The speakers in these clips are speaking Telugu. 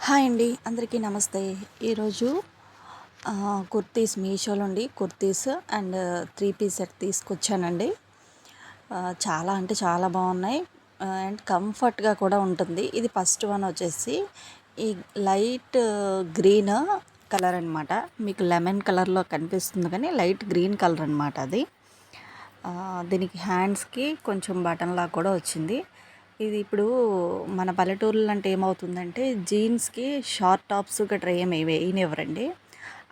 హాయ్ అండి, అందరికీ నమస్తే. ఈరోజు కుర్తీస్ మీషోలో నుండి కుర్తీస్ అండ్ 3 పీస్ సెట్ తీసుకొచ్చానండి. చాలా అంటే చాలా బాగున్నాయి అండ్ కంఫర్ట్గా కూడా ఉంటుంది. ఇది ఫస్ట్ వన్ వచ్చేసి ఈ లైట్ గ్రీన్ కలర్ అనమాట. మీకు లెమన్ కలర్లో కనిపిస్తుంది కానీ లైట్ గ్రీన్ కలర్ అనమాట అది. దీనికి హ్యాండ్స్కి కొంచెం బటన్ లాగా కూడా వచ్చింది. ఇది ఇప్పుడు మన పల్లెటూర్లు అంటే ఏమవుతుందంటే జీన్స్కి షార్ట్ టాప్స్ గట్రా ఏమి వేయనివ్వరండి.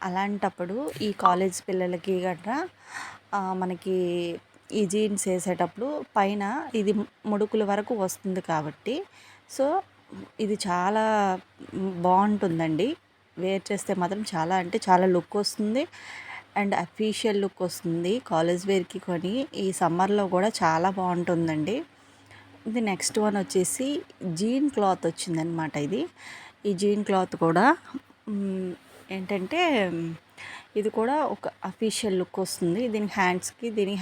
అలాంటప్పుడు ఈ కాలేజ్ పిల్లలకి గట్రా మనకి ఈ జీన్స్ వేసేటప్పుడు పైన ఇది ముడుకుల వరకు వస్తుంది కాబట్టి సో ఇది చాలా బాగుంటుందండి. వేర్ చేస్తే మాత్రం చాలా అంటే చాలా లుక్ వస్తుంది అండ్ అఫీషియల్ లుక్ వస్తుంది. కాలేజ్ వేర్కి కొని ఈ సమ్మర్లో కూడా చాలా బాగుంటుందండి. ఇది నెక్స్ట్ వన్ వచ్చేసి జీన్ క్లాత్ వచ్చిందనమాట. ఈ జీన్ క్లాత్ కూడా ఏంటంటే ఇది కూడా ఒక అఫీషియల్ లుక్ వస్తుంది. దీని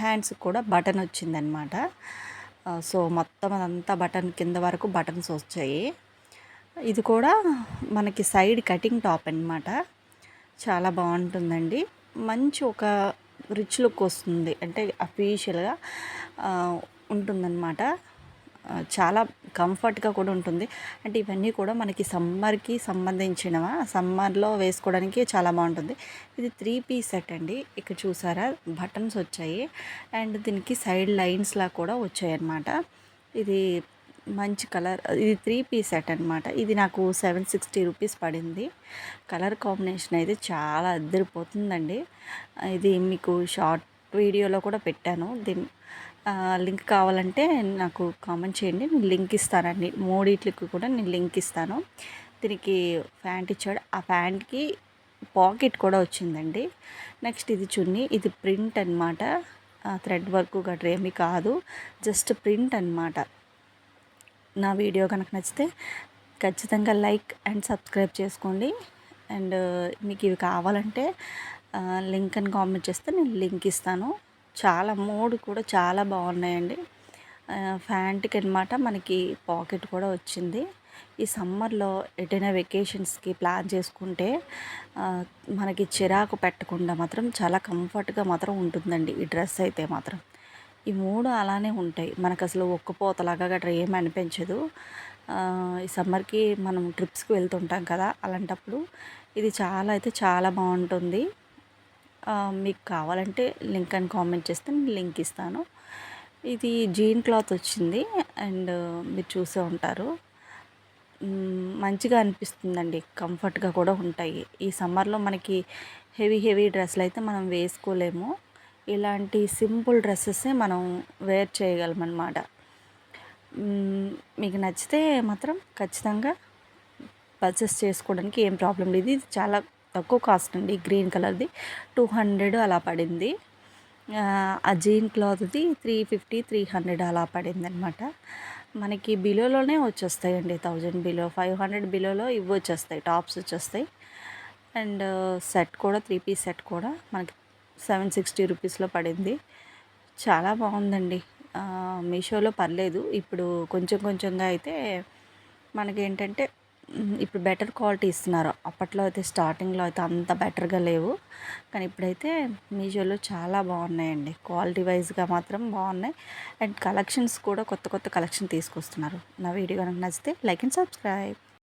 హ్యాండ్స్కి కూడా బటన్ వచ్చిందనమాట. సో మొత్తం అదంతా బటన్ కింద వరకు బటన్స్ వచ్చాయి. ఇది కూడా మనకి సైడ్ కటింగ్ టాప్ అనమాట. చాలా బాగుంటుందండి. మంచి ఒక రిచ్ లుక్ వస్తుంది, అంటే అఫీషియల్గా ఉంటుందన్నమాట. చాలా కంఫర్ట్గా కూడా ఉంటుంది. అంటే ఇవన్నీ కూడా మనకి సమ్మర్కి సంబంధించినవా, సమ్మర్లో వేసుకోవడానికి చాలా బాగుంటుంది. ఇది 3 పీస్ సెట్ అండి. ఇక్కడ చూసారా బటన్స్ వచ్చాయి అండ్ దీనికి సైడ్ లైన్స్లా కూడా వచ్చాయి అన్నమాట. ఇది మంచి కలర్. ఇది 3 పీస్ సెట్ అనమాట. ఇది నాకు 760 రూపీస్ పడింది. కలర్ కాంబినేషన్ అయితే చాలా అద్దరిపోతుందండి. ఇది మీకు షార్ట్ వీడియోలో కూడా పెట్టాను. లింక్ కావాలంటే నాకు కామెంట్ చేయండి, నేను లింక్ ఇస్తానండి. మూడిట్లకి కూడా నేను లింక్ ఇస్తాను. దీనికి ప్యాంట్ ఇచ్చాడు, ఆ ప్యాంట్కి పాకెట్ కూడా వచ్చిందండి. నెక్స్ట్ ఇది చున్నీ. ఇది ప్రింట్ అనమాట. థ్రెడ్ వర్క్ గట్రా ఏమీ కాదు, జస్ట్ ప్రింట్ అనమాట. నా వీడియో కనుక నచ్చితే ఖచ్చితంగా లైక్ అండ్ సబ్స్క్రైబ్ చేసుకోండి. అండ్ మీకు ఇవి కావాలంటే లింక్ అని కామెంట్ చేస్తే నేను లింక్ ఇస్తాను. చాలా మూడు కూడా చాలా బాగున్నాయండి. ప్యాంట్కి అనమాట మనకి పాకెట్ కూడా వచ్చింది. ఈ సమ్మర్లో ఎటైనా వెకేషన్స్కి ప్లాన్ చేసుకుంటే మనకి చిరాకు పెట్టకుండా మాత్రం చాలా కంఫర్ట్గా మాత్రం ఉంటుందండి ఈ డ్రెస్ అయితే మాత్రం. ఈ మూడు అలానే ఉంటాయి, మనకు అసలు ఒక్కపోతలాగా గట్రా ఏమి అనిపించదు. ఈ సమ్మర్కి మనం ట్రిప్స్కి వెళ్తుంటాం కదా, అలాంటప్పుడు ఇది చాలా అయితే చాలా బాగుంటుంది. మీకు కావాలంటే లింక్ అని కామెంట్ చేస్తే నేను లింక్ ఇస్తాను. ఇది జీన్ క్లాత్ వచ్చింది అండ్ మీరు చూసే ఉంటారు. మంచిగా అనిపిస్తుందండి, కంఫర్ట్గా కూడా ఉంటాయి. ఈ సమ్మర్లో మనకి హెవీ డ్రెస్సులు అయితే మనం వేసుకోలేము. ఇలాంటి సింపుల్ డ్రెస్సెసే మనం వేర్ చేయగలమన్నమాట. మీకు నచ్చితే మాత్రం ఖచ్చితంగా పర్చేస్ చేసుకోవడానికి ఏం ప్రాబ్లం లేదు. ఇది చాలా తక్కువ కాస్ట్ అండి. గ్రీన్ కలర్ది 200 అలా పడింది. ఆ జీన్ క్లాత్ది 350 300 అలా పడింది అనమాట. మనకి బిలోలోనే వచ్చేస్తాయండి, 1000 బిలో, 500 బిలోలో ఇవి వచ్చేస్తాయి, టాప్స్ వచ్చేస్తాయి. అండ్ సెట్ కూడా 3 పీస్ సెట్ కూడా మనకి 760 రూపీస్లో పడింది. చాలా బాగుందండి. మీషోలో పర్లేదు, ఇప్పుడు కొంచెంగా అయితే మనకేంటంటే ఇప్పుడు బెటర్ క్వాలిటీ ఇస్తున్నారు. అప్పట్లో అయితే స్టార్టింగ్లో అయితే అంత బెటర్గా లేవు, కానీ ఇప్పుడైతే మీషోలో చాలా బాగున్నాయండి. క్వాలిటీ వైజ్గా మాత్రం బాగున్నాయి అండ్ కలెక్షన్స్ కూడా కొత్త కలెక్షన్ తీసుకొస్తున్నారు. నా వీడియో కనుక నచ్చితే లైక్ అండ్ సబ్స్క్రైబ్.